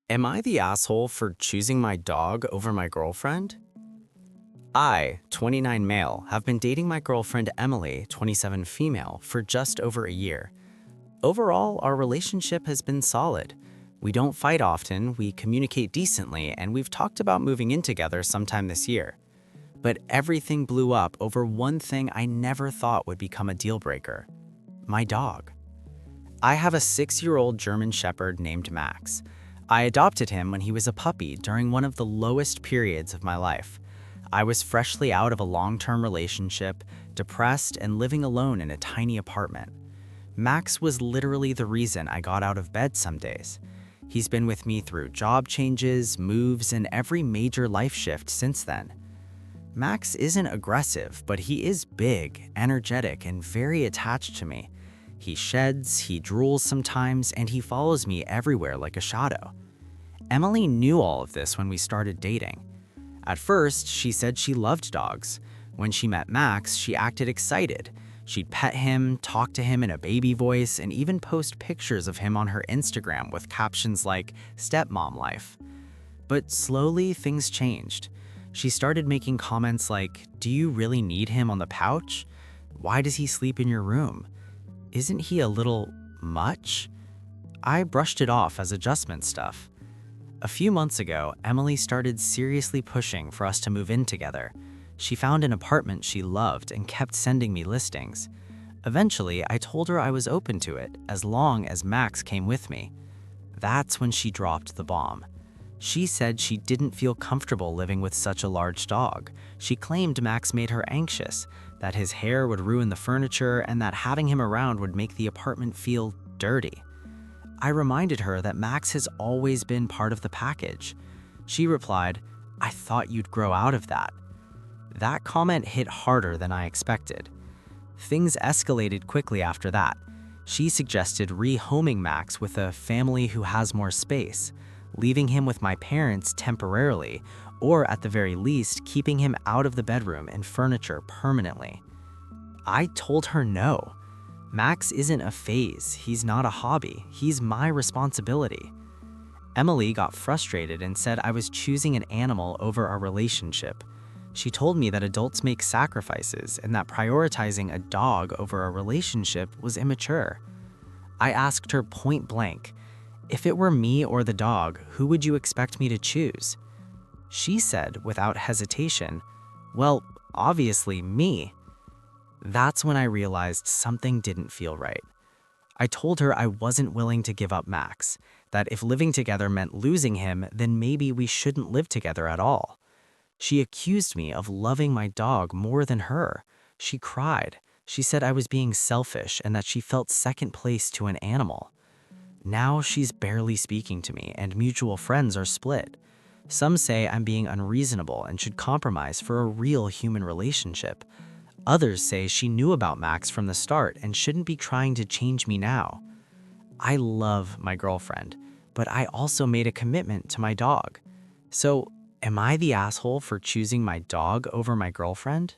Am I the asshole for choosing my dog over my girlfriend? I, 29 male, have been dating my girlfriend Emily, 27 female, for just over a year. Overall, our relationship has been solid. We don't fight often, we communicate decently, and we've talked about moving in together sometime this year. But everything blew up over one thing I never thought would become a deal breaker: my dog. I have a 6-year-old German Shepherd named Max. I adopted him when he was a puppy during one of the lowest periods of my life. I was freshly out of a long-term relationship, depressed, and living alone in a tiny apartment. Max was literally the reason I got out of bed some days. He's been with me through job changes, moves, and every major life shift since then. Max isn't aggressive, but he is big, energetic, and very attached to me. He sheds, he drools sometimes, and he follows me everywhere like a shadow. Emily knew all of this when we started dating. At first, she said she loved dogs. When she met Max, she acted excited. She'd pet him, talk to him in a baby voice, and even post pictures of him on her Instagram with captions like "stepmom life." But slowly, things changed. She started making comments like, "Do you really need him on the couch? Why does he sleep in your room? Isn't he a little much?" I brushed it off as adjustment stuff. A few months ago, Emily started seriously pushing for us to move in together. She found an apartment she loved and kept sending me listings. Eventually, I told her I was open to it as long as Max came with me. That's when she dropped the bomb. She said she didn't feel comfortable living with such a large dog. She claimed Max made her anxious, that his hair would ruin the furniture, and that having him around would make the apartment feel dirty. I reminded her that Max has always been part of the package. She replied, "I thought you'd grow out of that." That comment hit harder than I expected. Things escalated quickly after that. She suggested rehoming Max with a family who has more space, leaving him with my parents temporarily, or at the very least, keeping him out of the bedroom and furniture permanently. I told her no. Max isn't a phase, he's not a hobby, he's my responsibility. Emily got frustrated and said I was choosing an animal over our relationship. She told me that adults make sacrifices and that prioritizing a dog over a relationship was immature. I asked her point blank, "If it were me or the dog, who would you expect me to choose?" She said, without hesitation, "Well, obviously me." That's when I realized something didn't feel right. I told her I wasn't willing to give up Max, that if living together meant losing him, then maybe we shouldn't live together at all. She accused me of loving my dog more than her. She cried. She said I was being selfish and that she felt second place to an animal. Now she's barely speaking to me, and mutual friends are split. Some say I'm being unreasonable and should compromise for a real human relationship. Others say she knew about Max from the start and shouldn't be trying to change me now. I love my girlfriend, but I also made a commitment to my dog. So, am I the asshole for choosing my dog over my girlfriend?